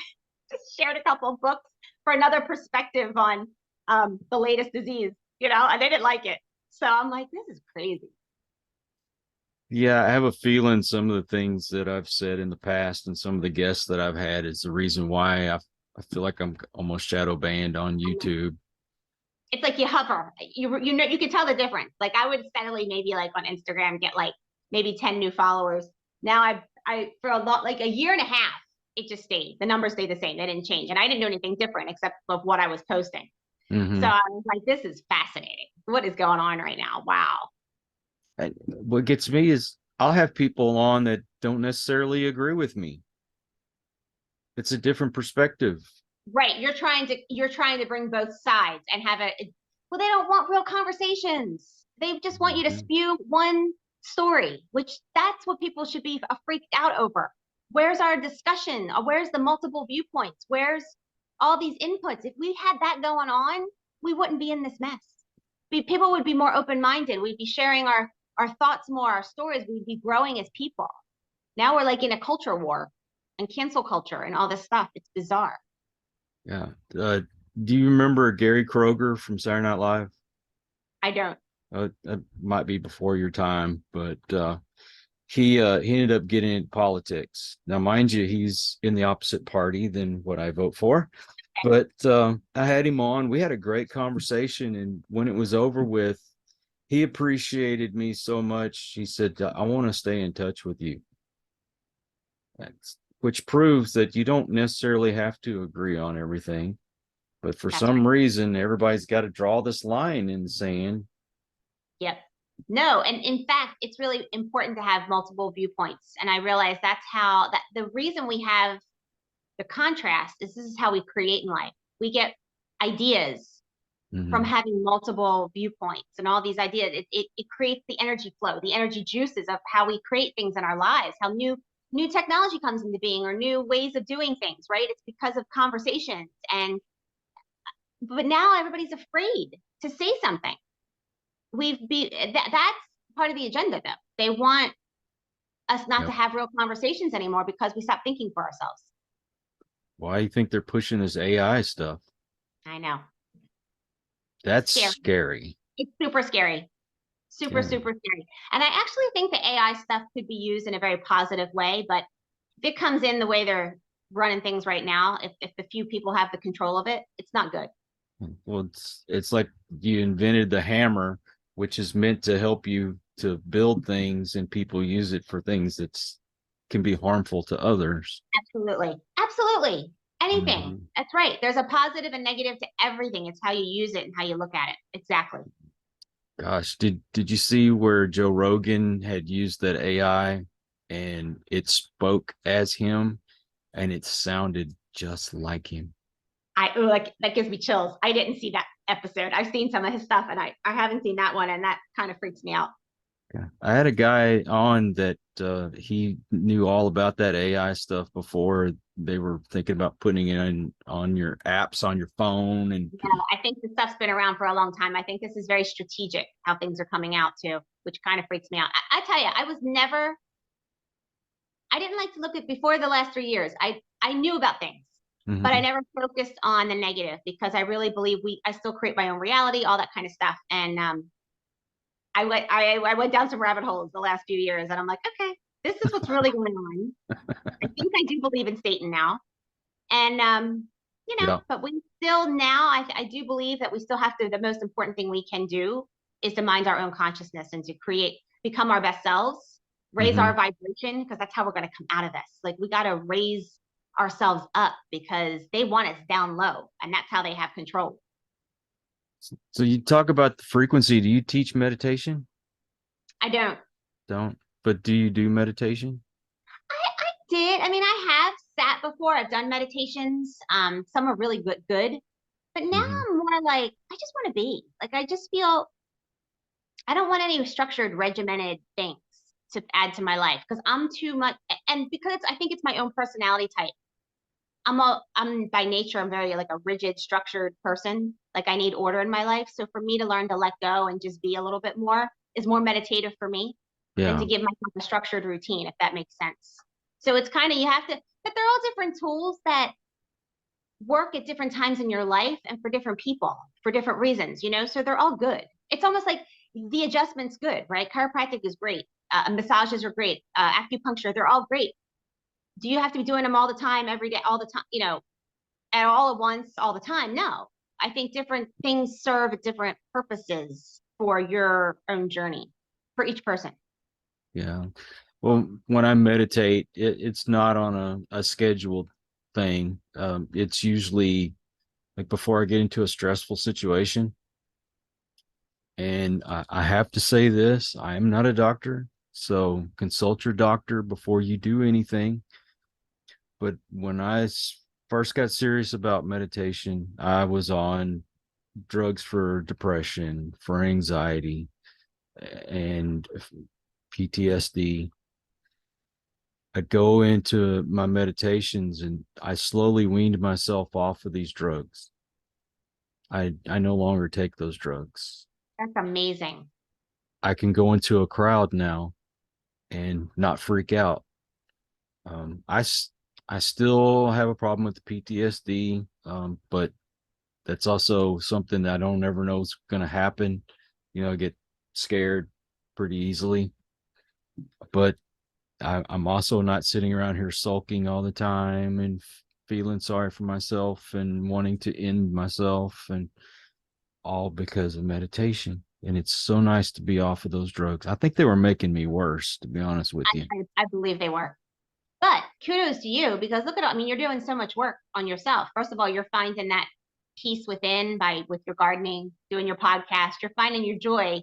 just shared a couple of books for another perspective on the latest disease, and they didn't like it. So I'm like, this is crazy. Yeah, I have a feeling some of the things that I've said in the past and some of the guests that I've had is the reason why I feel like I'm almost shadow banned on YouTube. It's like you hover. You can tell the difference. Like I would steadily, maybe like on Instagram, get like maybe 10 new followers. Now I for a lot, like a year and a half, it just stayed. The numbers stayed the same. They didn't change. And I didn't do anything different except of what I was posting. So Hmm. I was like, this is fascinating. What is going on right now? Wow. What gets me is I'll have people on that don't necessarily agree with me. It's a different perspective. Right. You're trying to bring both sides and have well, they don't want real conversations. They just want you to Mhm. spew one story, which that's what people should be freaked out over. Where's our discussion? Where's the multiple viewpoints? Where's all these inputs? If we had that going on, we wouldn't be in this mess. People would be more open-minded. We'd be sharing our thoughts more, our stories. We'd be growing as people. Now we're like in a culture war and cancel culture and all this stuff. It's bizarre. Yeah. Do you remember Gary Kroger from Saturday Night Live? I don't. That might be before your time, but he ended up getting into politics. Now, mind you, he's in the opposite party than what I vote for. But I had him on. We had a great conversation, and when it was over with, he appreciated me so much. He said, "I want to stay in touch with you," which proves that you don't necessarily have to agree on everything. But for That's some right. reason, everybody's got to draw this line in the sand. Yep. No, and in fact, it's really important to have multiple viewpoints. And I realize that's how that the reason we have the contrast is this is how we create in life. We get ideas from Mhm. having multiple viewpoints and all these ideas. It creates the energy flow, the energy juices of how we create things in our lives, how new technology comes into being or new ways of doing things, right? It's because of conversations. But now everybody's afraid to say something. That's part of the agenda though. They want us not to Yep. have real conversations anymore because we stop thinking for ourselves. Why do you think they're pushing this AI stuff? I know. That's Scary. scary. It's super scary. Super, Yeah. super scary. And I actually think the AI stuff could be used in a very positive way, but if it comes in the way they're running things right now, if the few people have the control of it, it's not good. Well, it's like you invented the hammer, which is meant to help you to build things, and people use it for things that's can be harmful to others. Absolutely. Absolutely. Anything. Mhm. That's right. There's a positive and negative to everything. It's how you use it and how you look at it. Exactly. Gosh, did you see where Joe Rogan had used that AI and it spoke as him and it sounded just like him? Like that gives me chills. I didn't see that episode. I've seen some of his stuff and I haven't seen that one, and that kind of freaks me out. Yeah. I had a guy on that he knew all about that AI stuff before they were thinking about putting it on your apps on your phone. And Yeah, I think the stuff's been around for a long time. I think this is very strategic how things are coming out too, which kind of freaks me out. I tell you, I didn't like to look at before the last 3 years. I knew about things, but I Mhm. never focused on the negative because I really believe I still create my own reality, all that kind of stuff. And I went down some rabbit holes the last few years, and I'm like, okay, this is what's really going on. I think I do believe in Satan now. And, Yeah. but we still now, I do believe that we still have to, the most important thing we can do is to mind our own consciousness and to become our best selves, raise our vibration, because that's how we're going to come out of this. Like, we got to raise ourselves up because they want us down low, and that's how they have control. So you talk about the frequency. Do you teach meditation? I Don't. But do you do meditation? I did. I mean, I have sat before. I've done meditations. Some are really good. But now I'm more like, I just want to be. Like, I just feel I don't want any structured, regimented things to add to my life because I'm too much. And because I think it's my own personality type. I'm by nature, I'm very like a rigid, structured person. Like, I need order in my life. So for me to learn to let go and just be a little bit more is more meditative for me than to Yeah. give myself a structured routine, if that makes sense. So it's kind of, you have to, but they're all different tools that work at different times in your life and for different people for different reasons, so they're all good. It's almost like the adjustment's good, right? Chiropractic is great. Massages are great. Acupuncture, they're all great. Do you have to be doing them all the time, every day, all the time, at all at once, all the time? No. I think different things serve different purposes for your own journey, for each person. Yeah. Well, when I meditate, it's not on a scheduled thing. It's usually like before I get into a stressful situation. And I have to say this, I am not a doctor, so consult your doctor before you do anything. But when I first got serious about meditation, I was on drugs for depression, for anxiety, and PTSD. I'd go into my meditations and I slowly weaned myself off of these drugs. I no longer take those drugs. That's amazing. I can go into a crowd now and not freak out. I still have a problem with the PTSD, but that's also something that I don't ever know is going to happen. I get scared pretty easily, but I'm also not sitting around here sulking all the time and feeling sorry for myself and wanting to end myself, and all because of meditation. And it's so nice to be off of those drugs. I think they were making me worse, to be honest with you. I believe they were. But kudos to you because look at, I mean, you're doing so much work on yourself. First of all, you're finding that peace within with your gardening, doing your podcast, you're finding your joy,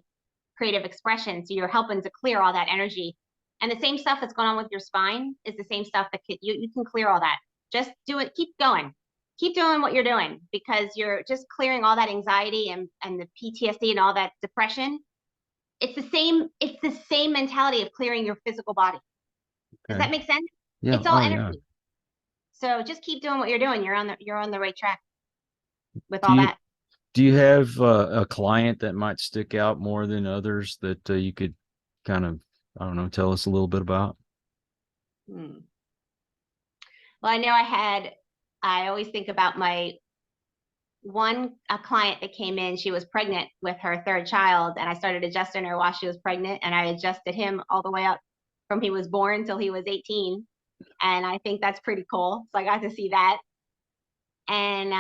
creative expression. So you're helping to clear all that energy. And the same stuff that's going on with your spine is the same stuff that you can clear all that. Just do it. Keep going. Keep doing what you're doing because you're just clearing all that anxiety and the PTSD and all that depression. It's the same mentality of clearing your physical body. Does that make sense? Yeah. It's all Oh, energy. yeah. So just keep doing what you're doing. You're on the right track with Do all you that. do you have a client that might stick out more than others that you could kind of, I don't know, tell us a little bit about? Well, I know I always think about my a client that came in, she was pregnant with her third child, and I started adjusting her while she was pregnant, and I adjusted him all the way up from he was born till he was 18. And I think that's pretty cool. So I got to see that. And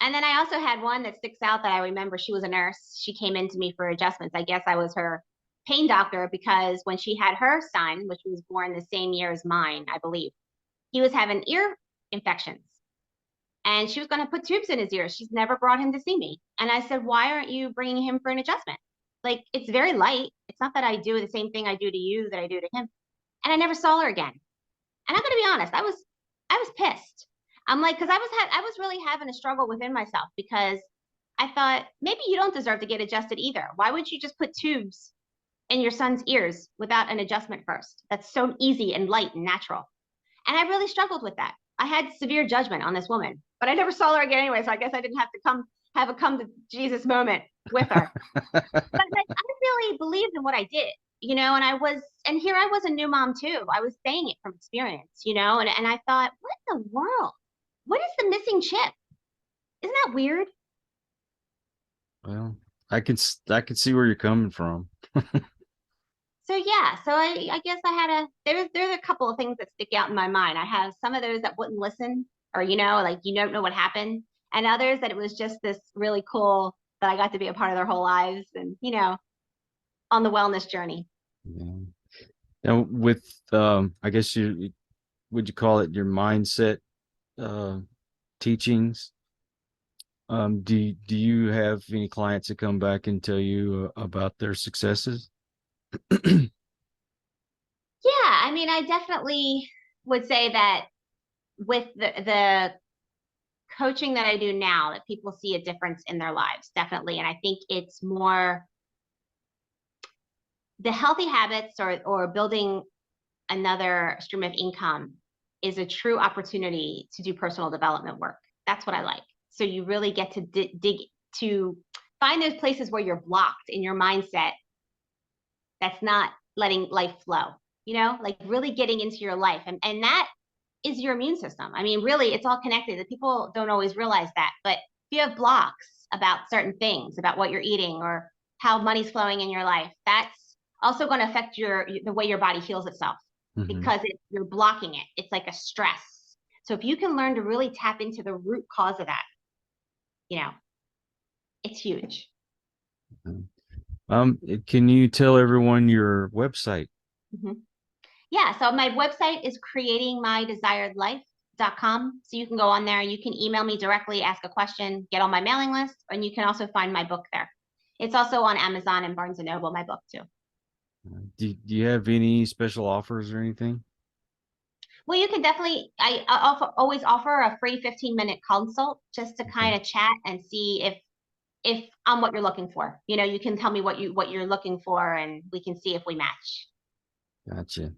then I also had one that sticks out that I remember. She was a nurse. She came in to me for adjustments. I guess I was her pain doctor because when she had her son, which was born the same year as mine, I believe, he was having ear infections. And she was going to put tubes in his ears. She's never brought him to see me. And I said, why aren't you bringing him for an adjustment? Like, it's very light. It's not that I do the same thing I do to you that I do to him. And I never saw her again. And I'm going to be honest, I was pissed. I'm like, because I was really having a struggle within myself because I thought maybe you don't deserve to get adjusted either. Why would you just put tubes in your son's ears without an adjustment first? That's so easy and light and natural. And I really struggled with that. I had severe judgment on this woman, but I never saw her again anyway. So I guess I didn't have to have a come to Jesus moment with her. But like, I really believed in what I did, and here I was a new mom too. I was saying it from experience, and I thought, what in the world? What is the missing chip? Isn't that weird? Well, I can see where you're coming from. So yeah, so I guess I had there's a couple of things that stick out in my mind. I have some of those that wouldn't listen, or like you don't know what happened, and others that it was just this really cool that I got to be a part of their whole lives, and on the wellness journey. Yeah. Now with I guess would you call it your mindset uh teachings? Do you have any clients that come back and tell you about their successes? Yeah, I mean, I definitely would say that with the coaching that I do now, that people see a difference in their lives, definitely. And I think it's more the healthy habits or building another stream of income is a true opportunity to do personal development work. That's what I like. So you really get to dig to find those places where you're blocked in your mindset that's not letting life flow, like really getting into your life. And that is your immune system. I mean, really, it's all connected. The people don't always realize that. But if you have blocks about certain things, about what you're eating or how money's flowing in your life, that's also going to affect the way your body heals itself because you're blocking it. It's like a stress. So if you can learn to really tap into the root cause of that, it's huge. Can you tell everyone your website? Yeah, so my website is creatingmydesiredlife.com. So you can go on there, you can email me directly, ask a question, get on my mailing list, and you can also find my book there. It's also on Amazon and Barnes & Noble, my book too. Do you have any special offers or anything? Well, you can definitely, I always offer a free 15-minute consult just to kind of chat and see if I'm what you're looking for. You can tell me what you're looking for and we can see if we match. Gotcha.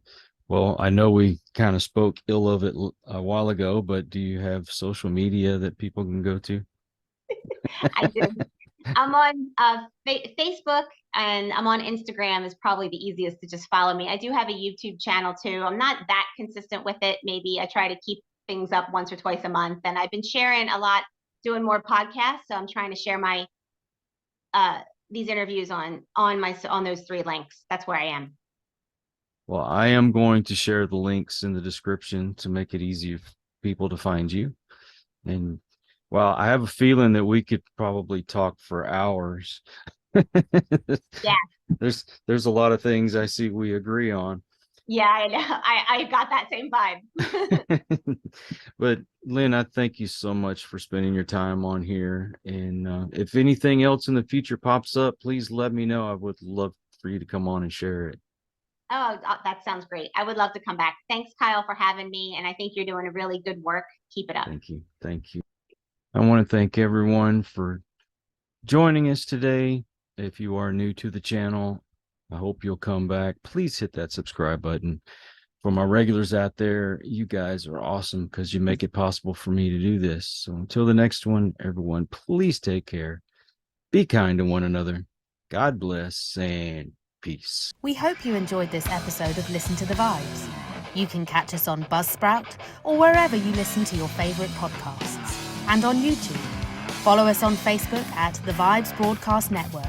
Well, I know we kind of spoke ill of it a while ago, but do you have social media that people can go to? I do. I'm on Facebook and I'm on Instagram is probably the easiest to just follow me. I do have a YouTube channel too. I'm not that consistent with it. Maybe I try to keep things up once or twice a month. And I've been sharing a lot, doing more podcasts. So I'm trying to share my these interviews on those 3 links. That's where I am. Well, I am going to share the links in the description to make it easier for people to find you. And well, I have a feeling that we could probably talk for hours. Yeah. There's a lot of things I see we agree on. Yeah, I know. I got that same vibe. But Lynn, I thank you so much for spending your time on here. And if anything else in the future pops up, please let me know. I would love for you to come on and share it. Oh, that sounds great. I would love to come back. Thanks, Kyle, for having me. And I think you're doing a really good work. Keep it up. Thank you. Thank you. I want to thank everyone for joining us today. If you are new to the channel, I hope you'll come back. Please hit that subscribe button. For my regulars out there, you guys are awesome because you make it possible for me to do this. So until the next one, everyone, please take care. Be kind to one another. God bless and peace. We hope you enjoyed this episode of Listen to the Vibes. You can catch us on Buzzsprout or wherever you listen to your favorite podcasts. And on YouTube. Follow us on Facebook at The Vibes Broadcast Network